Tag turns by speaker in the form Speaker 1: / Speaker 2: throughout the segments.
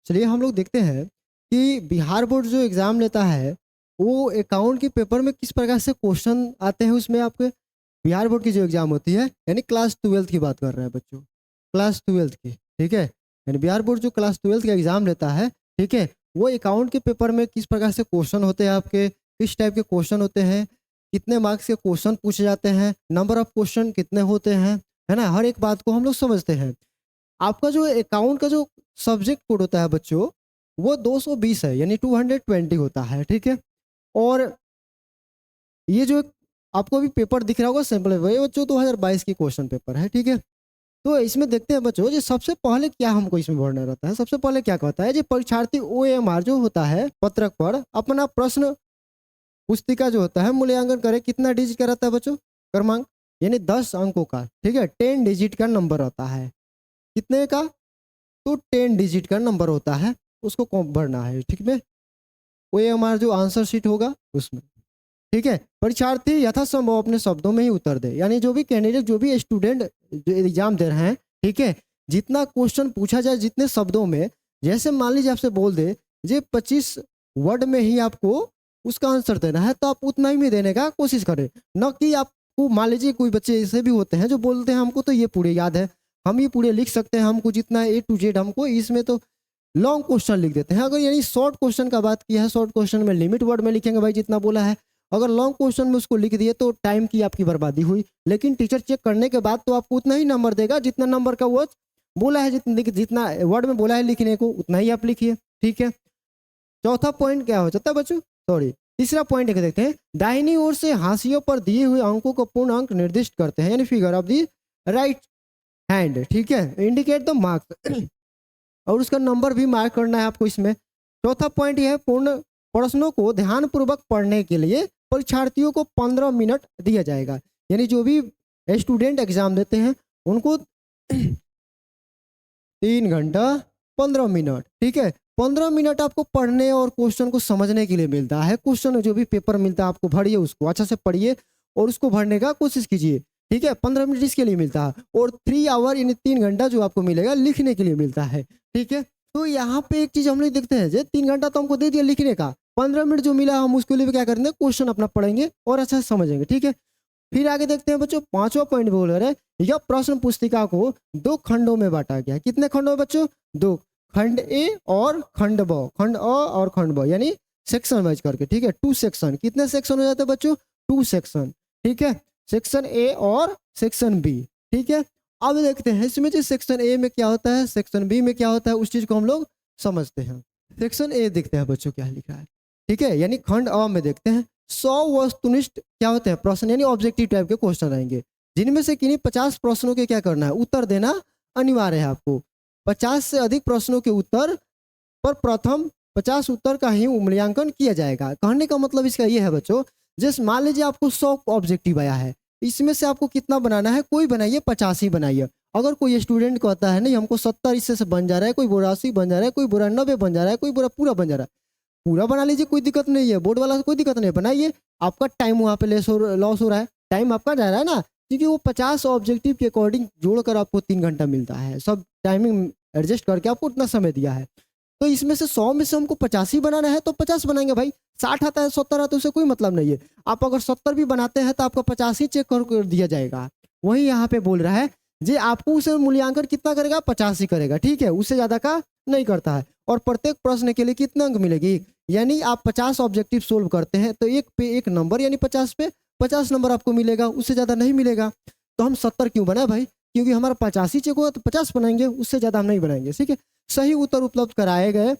Speaker 1: चलिए हम लोग देखते हैं कि बिहार बोर्ड जो एग्ज़ाम लेता है, वो अकाउंट के पेपर में किस प्रकार से क्वेश्चन आते हैं उसमें आपके। बिहार बोर्ड की जो एग्ज़ाम होती है, यानी क्लास 12th की बात कर रहे हैं बच्चों, क्लास 12th की, ठीक है? यानी बिहार बोर्ड जो क्लास 12th का एग्ज़ाम लेता है, ठीक है? वो अकाउंट के पेपर में किस प्रकार से क्वेश्चन होते हैं आपके, किस टाइप के क्वेश्चन होते हैं, कितने मार्क्स के क्वेश्चन पूछे जाते हैं, नंबर ऑफ क्वेश्चन कितने होते हैं, है ना? हर एक बात को हम लोग समझते हैं। आपका जो अकाउंट का जो सब्जेक्ट कोड होता है बच्चों, वो 220 है, यानी 220 होता है, ठीक है? और ये जो आपको अभी पेपर दिख रहा होगा सैंपल पेपर, ये बच्चों 2022 की क्वेश्चन पेपर है, ठीक है? तो इसमें देखते हैं बच्चों, जी सबसे पहले क्या हमको इसमें भरना रहता है। सबसे पहले क्या कहता है, जी परीक्षार्थी ओएमआर जो होता है पत्रक पर अपना प्रश्न पुस्तिका जो होता है मूल्यांकन करे, कितना डिजिट का रहता है बच्चों, क्रमांक, यानी 10 अंकों का, ठीक है? 10 डिजिट का नंबर होता है। कितने का? तो 10 डिजिट का नंबर होता है, उसको भरना है, ठीक है? वो हमारा जो आंसर शीट होगा उसमें, ठीक है? परीक्षार्थी यथासंभव अपने शब्दों में ही उत्तर दे, यानी जो भी कैंडिडेट, जो भी स्टूडेंट जो एग्जाम दे रहे हैं, ठीक है, जितना क्वेश्चन पूछा जाए जितने शब्दों में, जैसे मान लीजिए आपसे बोल दे जे 25 वर्ड में ही आपको उसका आंसर देना है, तो आप उतना ही में देने का कोशिश करें, न कि आपको मान लीजिए कोई बच्चे ऐसे भी होते हैं जो बोलते हैं हमको तो ये पूरे याद है, हम ये पूरे लिख सकते हैं, हमको जितना A to Z हमको इसमें, तो लॉन्ग क्वेश्चन लिख देते हैं। अगर यानी शॉर्ट क्वेश्चन का बात किया है, शॉर्ट क्वेश्चन में लिमिट वर्ड में लिखेंगे भाई जितना बोला है। अगर लॉन्ग क्वेश्चन में उसको लिख दिए तो टाइम की आपकी बर्बादी हुई, लेकिन टीचर चेक करने के बाद तो आपको उतना ही नंबर देगा जितना नंबर का वो बोला है, जितना वर्ड में बोला है लिखने को उतना ही आप लिखिए, ठीक है? चौथा पॉइंट क्या हो जाता है बच्चों, सॉरी, तीसरा पॉइंट देखते हैं, दाहिनी ओर से हाशियों पर दिए हुए अंकों को पूर्ण अंक निर्दिष्ट करते हैं, यानी figure of the right hand, ठीक है? इंडिकेट द मार्क्स और उसका नंबर भी मार्क करना है आपको इसमें। चौथा पॉइंट यह है, पूर्ण प्रश्नों को ध्यानपूर्वक पढ़ने के लिए परीक्षार्थियों को 15 मिनट दिया जाएगा, यानी जो भी स्टूडेंट एग्जाम देते हैं उनको 3 घंटा 15 मिनट, ठीक है? 15 मिनट आपको पढ़ने और क्वेश्चन को समझने के लिए मिलता है। क्वेश्चन जो भी पेपर मिलता है आपको भरिए, उसको अच्छा से पढ़िए और उसको भरने का कोशिश कीजिए, ठीक है? 15 मिनट इसके लिए मिलता है और 3 आवर यानी 3 घंटा जो आपको मिलेगा लिखने के लिए मिलता है, ठीक है? तो यहाँ पे एक चीज हम लोग देखते हैं, 3 घंटा तो हमको दे दिया लिखने का, 15 मिनट जो मिला हम उसके लिए क्या करेंगे, क्वेश्चन अपना पढ़ेंगे और अच्छा से समझेंगे, ठीक है? फिर आगे देखते हैं बच्चों, पांचवा पॉइंट बोल रहे हैं, यह प्रश्न पुस्तिका को 2 खंडों में बांटा गया। कितने खंडों में बच्चों? 2, खंड ए और खंड ब, खंड अ और खंड ब, यानी सेक्शन वाइज करके, ठीक है? 2 सेक्शन। कितने सेक्शन हो जाते हैं बच्चों? 2 सेक्शन, ठीक है? सेक्शन ए और सेक्शन बी, ठीक है? अब देखते हैं इसमें जो सेक्शन ए में क्या होता है, सेक्शन बी में क्या होता है, उस चीज को हम लोग समझते हैं। सेक्शन ए देखते हैं बच्चों क्या लिखा है, ठीक है? यानी खंड अ में देखते हैं, 100 वस्तुनिष्ठ क्या होते हैं प्रश्न, यानी ऑब्जेक्टिव टाइप के क्वेश्चन रहेंगे, जिनमें से किन्हीं 50 प्रश्नों के क्या करना है, उत्तर देना अनिवार्य है आपको। 50 से अधिक प्रश्नों के उत्तर पर प्रथम 50 उत्तर का ही मूल्यांकन किया जाएगा। कहने का मतलब इसका ये है बच्चों, जैसे मान लीजिए आपको 100 ऑब्जेक्टिव आया है, इसमें से आपको कितना बनाना है, कोई बनाइए 50 ही बनाइए। अगर कोई स्टूडेंट कहता है नहीं हमको 70 इससे से बन जा रहा है, कोई 82 बन जा रहा है, कोई 92 बन जा रहा है, कोई पूरा बन जा रहा है, पूरा बना लीजिए, कोई दिक्कत नहीं है, बोर्ड वाला कोई दिक्कत नहीं है, बनाइए। आपका टाइम वहाँ पे लॉस हो रहा है, टाइम आपका जा रहा है ना, क्योंकि वो 50 ऑब्जेक्टिव के अकॉर्डिंग जोड़कर आपको 3 घंटा मिलता है, सब टाइमिंग एडजस्ट करके आपको उतना समय दिया है। तो इसमें से 100 में से हमको 50 ही बनाना है तो 50 बनाएंगे भाई। 60 आता है 70 आता है उससे कोई मतलब नहीं है। आप अगर 70 भी बनाते हैं तो आपका 50 ही चेक कर दिया जाएगा। वही यहाँ पे बोल रहा है, जे आपको उसे मूल्यांकन कितना करेगा, 50 ही करेगा, ठीक है? उससे ज्यादा का नहीं करता है। और प्रत्येक प्रश्न के लिए कितने अंक मिलेगी, यानी आप 50 ऑब्जेक्टिव सोल्व करते हैं तो एक पे एक नंबर, यानी 50 पे 50 नंबर आपको मिलेगा, उससे ज्यादा नहीं मिलेगा। तो हम 70 क्यों बनाए भाई, क्योंकि हमारा 50 ही चेक होगा तो 50 बनाएंगे, उससे ज्यादा हम नहीं बनाएंगे, ठीक है? सही उत्तर उपलब्ध कराए गए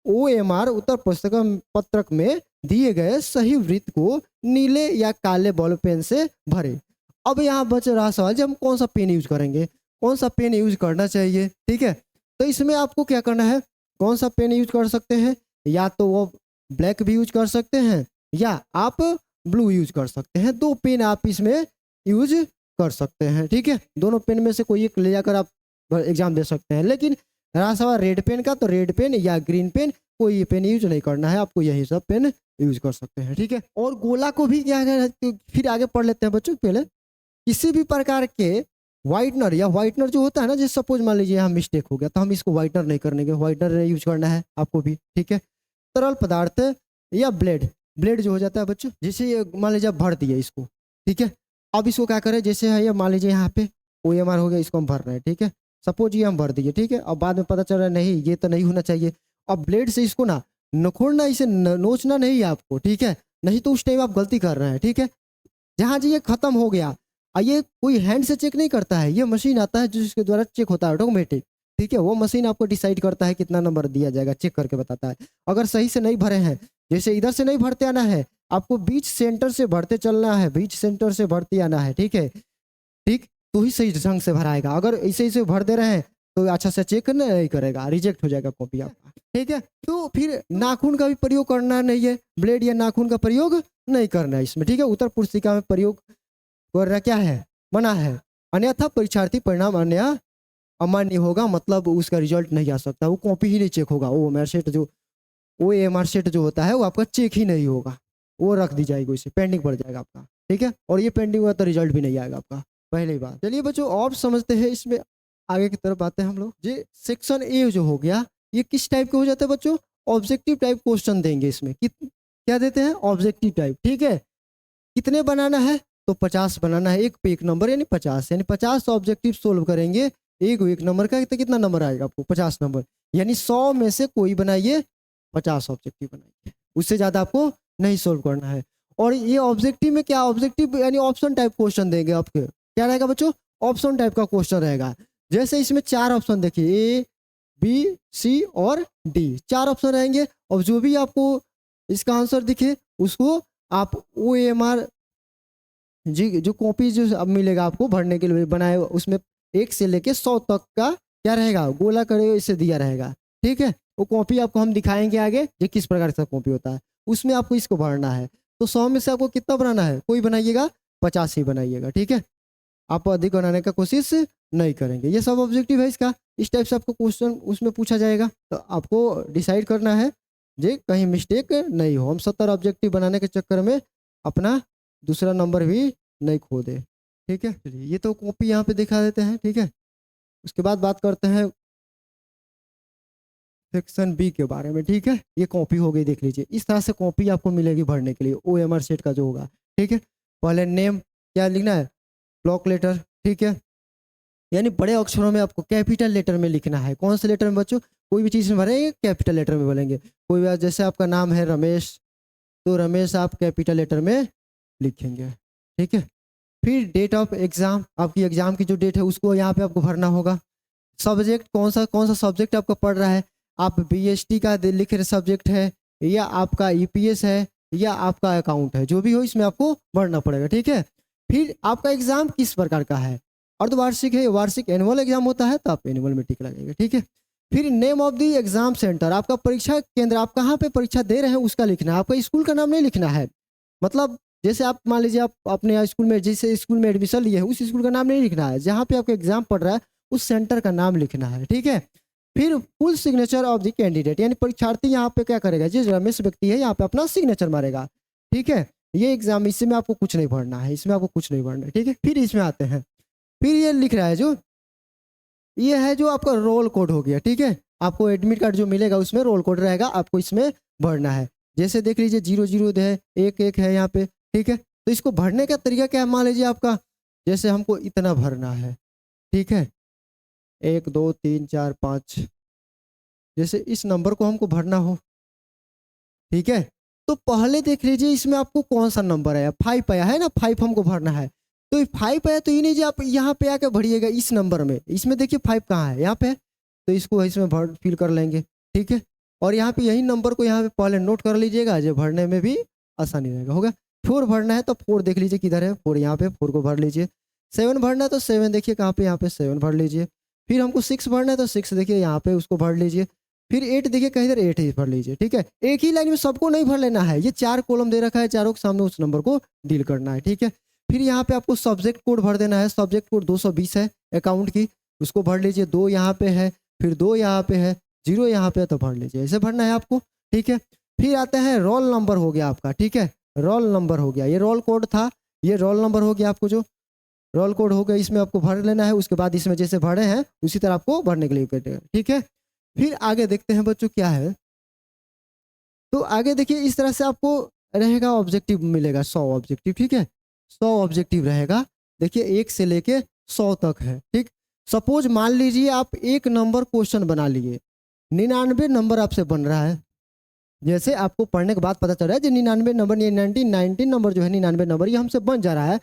Speaker 1: ओएमआर उत्तर पुस्तक पत्रक में दिए गए सही वृत्त को नीले या काले बॉल पेन से भरे। अब यहाँ बच रहा सवाल, जब हम कौन सा पेन यूज करेंगे, कौन सा पेन यूज करना चाहिए, ठीक है? तो इसमें आपको क्या करना है, कौन सा पेन यूज कर सकते हैं, या तो वो ब्लैक भी यूज कर सकते हैं या आप ब्लू यूज कर सकते हैं। 2 पेन आप इसमें यूज कर सकते हैं, ठीक है? दोनों पेन में से कोई एक ले जाकर आप एग्जाम दे सकते हैं, लेकिन रहा सवाल रेड पेन का, तो रेड पेन या ग्रीन पेन कोई पेन यूज नहीं करना है आपको, यही सब पेन यूज कर सकते हैं, ठीक है? और गोला को भी क्या है, फिर आगे पढ़ लेते हैं बच्चों। पहले किसी भी प्रकार के व्हाइटनर या व्हाइटनर जो होता है ना, जैसे सपोज मान लीजिए यहाँ मिस्टेक हो गया तो हम इसको व्हाइटनर नहीं करने के, व्हाइटनर यूज करना है आपको भी, ठीक है। तरल पदार्थ या ब्लेड, ब्लेड जो हो जाता है बच्चों, जैसे ये मान लीजिए आप भर दिए इसको, ठीक है। अब इसको क्या करें, जैसे है ये मान लीजिए यहाँ पे OMR हो गया, इसको हम भर रहे हैं, ठीक है। सपोज ये हम भर दिए, ठीक है। अब बाद में पता चल रहा है नहीं ये तो नहीं होना चाहिए। अब ब्लेड से इसको ना नखोड़ना, इसे नोचना नहीं है आपको, ठीक है। नहीं तो उस टाइम आप गलती कर रहे हैं, ठीक है। जहाँ जी ये खत्म हो गया, ये कोई हैंड से चेक नहीं करता है, ये मशीन आता है जिसके द्वारा चेक होता है ऑटोमेटिक, ठीक है। वो मशीन आपको डिसाइड करता है कितना नंबर दिया जाएगा, चेक करके बताता है। अगर सही से नहीं भरे हैं, जैसे इधर से नहीं भरते आना है आपको, बीच सेंटर से भरते चलना है, बीच सेंटर से भरते आना है, ठीक है। ठीक, तो ही सही ढंग से भराएगा। अगर ऐसे ऐसे भर दे रहे हैं तो अच्छा से चेक नहीं करेगा, रिजेक्ट हो जाएगा कॉपी आपका, ठीक है। तो फिर नाखून का भी प्रयोग करना नहीं है, ब्लेड या नाखून का प्रयोग नहीं करना है इसमें, ठीक है। उत्तर पुस्तिका में प्रयोग करना क्या है, मना है। अन्यथा परीक्षार्थी परिणाम अन्य अमान्य होगा, मतलब उसका रिजल्ट नहीं आ सकता, वो कॉपी ही नहीं चेक होगा, वो मार्कशीट जो मार्कशीट जो होता है वो आपका चेक ही नहीं होगा, वो रख दी जाएगी, उसे पेंडिंग पड़ जाएगा आपका, ठीक है। और ये पेंडिंग हुआ तो रिजल्ट भी नहीं आएगा आपका, पहले ही बात। चलिए बच्चों और समझते हैं, इसमें आगे की तरफ आते हैं हम लोग। ये सेक्शन ए जो हो गया, ये किस टाइप के हो जाते हैं बच्चों, ऑब्जेक्टिव टाइप क्वेश्चन देंगे इसमें। क्या देते हैं, ऑब्जेक्टिव टाइप, ठीक है। कितने बनाना है, तो 50 बनाना है, एक पे एक नंबर यानी 50, यानी 50 ऑब्जेक्टिव सोल्व करेंगे, एक नंबर का, तो कितना नंबर आएगा आपको, 50 नंबर। यानी 100 में से कोई बनाइए, 50 ऑब्जेक्टिव बनाइए, उससे ज्यादा आपको नहीं सोल्व करना है। और ये ऑब्जेक्टिव में क्या, ऑब्जेक्टिव यानी ऑप्शन टाइप क्वेश्चन देंगे आपके, क्या रहेगा बच्चों, ऑप्शन टाइप का क्वेश्चन रहेगा। जैसे इसमें 4 ऑप्शन देखिए, A, B, C और D, 4 ऑप्शन रहेंगे। और जो भी आपको इसका आंसर दिखे उसको आप OMR जी जो कॉपी जो अब मिलेगा आपको भरने के लिए बनाए, उसमें 1 से लेके 100 तक का क्या रहेगा, गोला करे इसे दिया रहेगा, ठीक है। वो कॉपी आपको हम दिखाएंगे आगे ये किस प्रकार का कॉपी होता है, उसमें आपको इसको भरना है। तो 100 में से आपको कितना बनाना है, कोई बनाइएगा 50 ही बनाइएगा, ठीक है। आप अधिक बनाने का कोशिश नहीं करेंगे। ये सब ऑब्जेक्टिव है इसका, इस टाइप से आपको क्वेश्चन उसमें पूछा जाएगा, तो आपको डिसाइड करना है जे कहीं मिस्टेक नहीं हो, हम 70 ऑब्जेक्टिव बनाने के चक्कर में अपना दूसरा नंबर भी नहीं खो दे, ठीक है। ये तो कॉपी यहाँ पे दिखा देते हैं, ठीक है। उसके बाद बात करते हैं सेक्शन बी के बारे में, ठीक है। ये कॉपी हो गई, देख लीजिए इस तरह से कॉपी आपको मिलेगी भरने के लिए, OMR सेट का जो होगा, ठीक है। पहले नेम क्या लिखना है, ब्लॉक लेटर, ठीक है। यानी बड़े अक्षरों में आपको कैपिटल लेटर में लिखना है। कौन से लेटर में बच्चों, कोई भी चीज़ में भरेंगे कैपिटल लेटर में भरेंगे। कोई भी जैसे आपका नाम है रमेश, तो रमेश आप कैपिटल लेटर में लिखेंगे, ठीक है। फिर डेट ऑफ एग्जाम, आपकी एग्जाम की जो डेट है उसको यहाँ पे आपको भरना होगा। सब्जेक्ट कौन सा सब्जेक्ट आपका पढ़ रहा है, आप BST का लिख रहे सब्जेक्ट है, या आपका EPS है, या आपका अकाउंट है, जो भी हो इसमें आपको भरना पड़ेगा, ठीक है। फिर आपका एग्जाम किस प्रकार का है, अर्धवार्षिक है, वार्षिक एनुअल एग्जाम होता है तो आप एनुअल में टिक लगाएंगे, ठीक है। फिर name of the exam centre, आपका परीक्षा केंद्र, आप कहाँ पे परीक्षा दे रहे हैं उसका लिखना है, आपका स्कूल का नाम नहीं लिखना है। मतलब जैसे आप मान लीजिए आप अपने स्कूल में, जैसे स्कूल में एडमिशन लिए है उस स्कूल का नाम नहीं लिखना है, जहाँ पे आपका एग्जाम पढ़ रहा है उस सेंटर का नाम लिखना है, ठीक है। फिर full signature of the candidate, यानी परीक्षार्थी यहाँ पे क्या करेगा, जिस रमेश व्यक्ति है यहाँ पे अपना सिग्नेचर मारेगा, ठीक है। ये एग्जाम, इसमें आपको कुछ नहीं भरना है, इसमें आपको कुछ नहीं भरना है, ठीक है। फिर इसमें आते हैं, फिर ये लिख रहा है जो ये है जो आपका रोल कोड हो गया, ठीक है। आपको एडमिट कार्ड जो मिलेगा उसमें रोल कोड रहेगा, आपको इसमें भरना है। जैसे देख लीजिए 00 है, 11 है यहाँ पे, ठीक है। तो इसको भरने का तरीका क्या है, मान लीजिए आपका जैसे हमको इतना भरना है, ठीक है, 1 2 3 4 5, जैसे इस नंबर को हमको भरना हो, ठीक है। तो पहले देख लीजिए इसमें आपको कौन सा नंबर आया, 5 आया है ना, 5 हमको भरना है। तो 5 आया तो ये नहीं जी आप यहाँ पे आके भरिएगा इस नंबर में, इसमें देखिए 5 कहाँ है, यहाँ पे है, तो इसको इसमें भर फिल कर लेंगे, ठीक है। और यहाँ पे यही नंबर को यहाँ पे पहले नोट कर लीजिएगा, जो भरने में भी आसानी रहेगा, होगा। 4 भरना है तो 4 देख लीजिए किधर है, 4 यहाँ पे, 4 को भर लीजिए। 7 भरना है तो 7 देखिए कहाँ पे, यहाँ पे 7 भर लीजिए। फिर हमको 6 भरना है तो 6 देखिए यहाँ पे, उसको भर लीजिए। फिर 8 देखिए कहीं इधर 8 ही भर लीजिए, ठीक है। एक ही लाइन में सबको नहीं भर लेना है, ये 4 कॉलम दे रखा है, चारों के सामने उस नंबर को डील करना है, ठीक है। फिर यहाँ पे आपको सब्जेक्ट कोड भर देना है, सब्जेक्ट कोड 220 है अकाउंट की, उसको भर लीजिए। 2 यहाँ पे है, फिर 2 यहाँ पे है, 0 यहाँ पे है, तो भर लीजिए, ऐसे भरना है आपको, ठीक है। फिर आता है रोल नंबर हो गया आपका, ठीक है, रोल नंबर हो गया, ये रोल कोड था, ये रोल नंबर हो गया आपको जो रोल कोड हो गया, इसमें आपको भर लेना है। उसके बाद इसमें जैसे भरे हैं उसी तरह आपको भरने के लिए कटेगा, ठीक है। फिर आगे देखते हैं बच्चों क्या है। तो आगे देखिए इस तरह से आपको रहेगा, ऑब्जेक्टिव मिलेगा 100 ऑब्जेक्टिव, ठीक है। 100 ऑब्जेक्टिव रहेगा, देखिए 1 से लेके 100 तक है, ठीक। सपोज मान लीजिए आप 1 नंबर क्वेश्चन बना लिए, 99 नंबर आपसे बन रहा है। जैसे आपको पढ़ने के बाद पता चल रहा है जो 99 नंबर, ये 19 नंबर जो है 99 नंबर ये हमसे बन जा रहा है,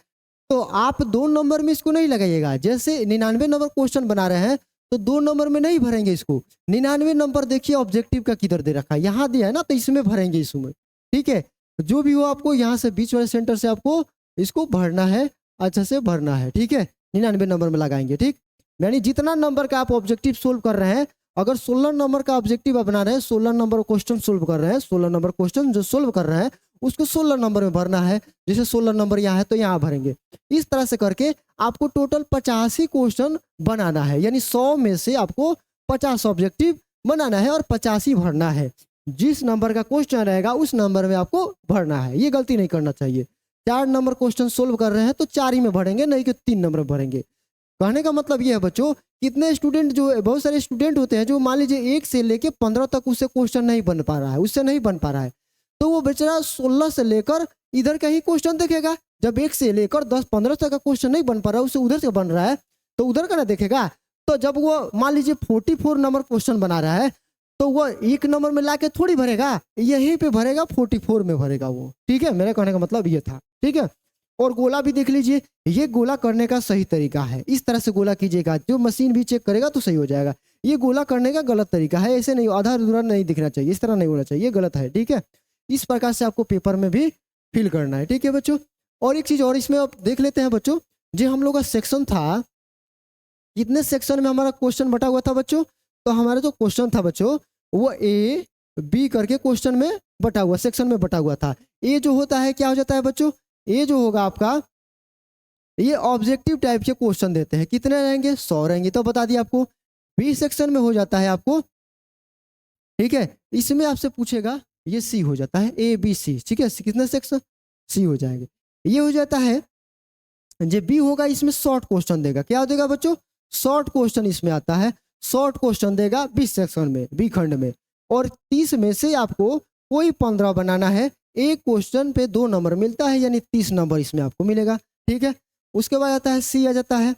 Speaker 1: तो आप 2 नंबर में इसको नहीं लगाइएगा। जैसे 99 नंबर क्वेश्चन बना रहे हैं तो 2 नंबर में नहीं भरेंगे इसको। 99 नंबर देखिए ऑब्जेक्टिव का किधर दे रखा है, यहाँ दिया है ना, तो इसमें भरेंगे, इसमें, ठीक है। जो भी हो आपको यहाँ से बीच वाले सेंटर से आपको इसको भरना है, अच्छा से भरना है, ठीक है। 99 नंबर में लगाएंगे, ठीक। यानी जितना नंबर का आप ऑब्जेक्टिव सोल्व कर रहे हैं, अगर 16 नंबर का ऑब्जेक्टिव आप बना रहे हैं, 16 नंबर क्वेश्चन सोल्व कर रहे हैं, 16 नंबर क्वेश्चन जो सोल्व कर रहे हैं उसको 16 नंबर में भरना है। जैसे 16 नंबर यहाँ है तो यहाँ भरेंगे। इस तरह से करके आपको टोटल 85 क्वेश्चन बनाना है, यानी 100 में से आपको 50 ऑब्जेक्टिव बनाना है और 85 भरना है। जिस नंबर का क्वेश्चन रहेगा उस नंबर में आपको भरना है, ये गलती नहीं करना चाहिए। 4 नंबर क्वेश्चन सोल्व कर रहे हैं तो 4 ही में भरेंगे, नहीं कि 3 नंबर में भरेंगे। कहने का मतलब ये है बच्चों, कितने स्टूडेंट जो बहुत सारे स्टूडेंट होते हैं जो मान लीजिए 1 से लेके 15 तक उससे क्वेश्चन नहीं बन पा रहा है, उससे नहीं बन पा रहा है, तो वो बेचारा 16 से लेकर इधर का ही क्वेश्चन देखेगा। जब 1 से लेकर 10-15 तक का क्वेश्चन नहीं बन पा रहा है, उससे उधर से बन रहा है तो उधर का ना देखेगा। तो जब वो मान लीजिए 44 नंबर क्वेश्चन बना रहा है तो वो 1 नंबर में लाके थोड़ी भरेगा, यहीं पे भरेगा, 44 में भरेगा वो, ठीक है। मेरे कहने का मतलब ये था, ठीक है। और गोला भी देख लीजिए, ये गोला करने का सही तरीका है, इस तरह से गोला कीजिएगा, जो मशीन भी चेक करेगा तो सही हो जाएगा। ये गोला करने का गलत तरीका है, ऐसे नहीं, आधा अधूरा नहीं दिखना चाहिए, इस तरह नहीं होना चाहिए, ये गलत है, ठीक है। इस प्रकार से आपको पेपर में भी फिल करना है, ठीक है बच्चों। और एक चीज और इसमें आप देख लेते हैं बच्चों, जो हम लोग का सेक्शन था, कितने सेक्शन में हमारा क्वेश्चन बटा हुआ था बच्चों। तो हमारा जो क्वेश्चन था बच्चों वो ए बी करके क्वेश्चन में बटा हुआ, सेक्शन में बटा हुआ था। ए जो होता है क्या हो जाता है बच्चों, ए जो होगा आपका, ये ऑब्जेक्टिव टाइप के क्वेश्चन देते हैं, कितने रहेंगे, 100 रहेंगे, तो बता दिया आपको। बी सेक्शन में हो जाता है आपको, ठीक है, इसमें आपसे पूछेगा, ये सी हो जाता है, ए बी सी, ठीक है, कितने सेक्शन, सी हो जाएंगे। ये हो जाता है। जो बी होगा इसमें शॉर्ट क्वेश्चन देगा, क्या देगा बच्चों, शॉर्ट क्वेश्चन इसमें आता है, शॉर्ट क्वेश्चन देगा 20 सेक्शन में, बी खंड में। और 30 में से आपको कोई 15 बनाना है, एक क्वेश्चन पे 2 नंबर मिलता है, यानी 30 नंबर इसमें आपको मिलेगा, ठीक है। उसके बाद आता है सी आ जाता है,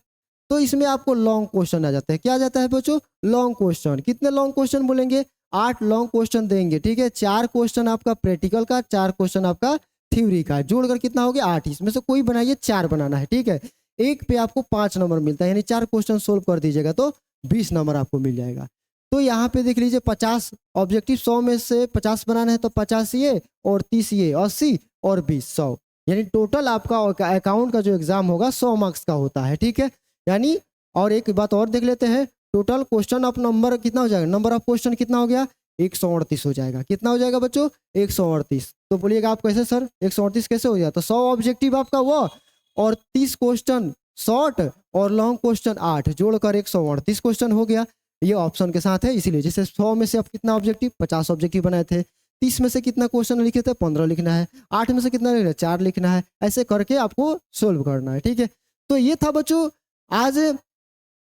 Speaker 1: तो इसमें आपको लॉन्ग क्वेश्चन आ जाता है, क्या आ जाता है बच्चों, लॉन्ग क्वेश्चन। कितने लॉन्ग क्वेश्चन बोलेंगे, 8 लॉन्ग क्वेश्चन देंगे, ठीक है। 4 क्वेश्चन आपका प्रैक्टिकल का, 4 क्वेश्चन आपका थ्योरी का, जोड़कर कितना हो गया 8। इसमें से कोई बनाइए, 4 बनाना है, ठीक है। एक पे आपको 5 नंबर मिलता है, यानी 4 क्वेश्चन सोल्व कर दीजिएगा तो 20 नंबर आपको मिल जाएगा। तो यहाँ पे देख लीजिए 50 ऑब्जेक्टिव, 100 में से 50 बनाना है तो 50 ये और 30 ये, 80 और 20, 100, यानी टोटल आपका अकाउंट का जो एग्जाम होगा 100 मार्क्स का होता है, ठीक है। यानी और एक बात और देख लेते हैं, टोटल क्वेश्चन ऑफ नंबर कितना हो जाएगा, नंबर ऑफ क्वेश्चन कितना हो गया, 138 हो जाएगा। कितना हो जाएगा बच्चों, 138। तो बोलिएगा आप कैसे सर 138 कैसे हो जाए, तो 100 ऑब्जेक्टिव आपका वो और 30 क्वेश्चन शॉर्ट और लॉन्ग क्वेश्चन 8 जोड़कर 138 क्वेश्चन हो गया। ये ऑप्शन के साथ है, इसीलिए जैसे 100 में से आप कितना ऑब्जेक्टिव, 50 ऑब्जेक्टिव बनाए थे, 30 में से कितना क्वेश्चन लिखे थे, 15 लिखना है, 8 में से कितना लिखना है, 4 लिखना है, ऐसे करके आपको सोल्व करना है, ठीक है। तो ये था बच्चों आज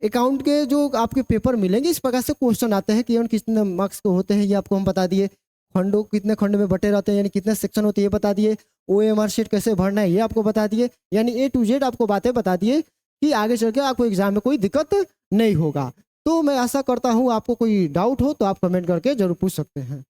Speaker 1: अकाउंट के जो आपके पेपर मिलेंगे, इस प्रकार से क्वेश्चन आते हैं, केवल कितने मार्क्स के होते हैं ये आपको हम बता दिए, खंडों कितने खंड में बटे रहते हैं, यानी कितने सेक्शन होते हैं ये बता दिए, OMR शीट कैसे भरना है ये आपको बता दिए, यानी A to Z आपको बातें बता दिए कि आगे चल के आपको एग्जाम में कोई दिक्कत नहीं होगा। तो मैं आशा करता हूँ आपको कोई डाउट हो तो आप कमेंट करके जरूर पूछ सकते हैं।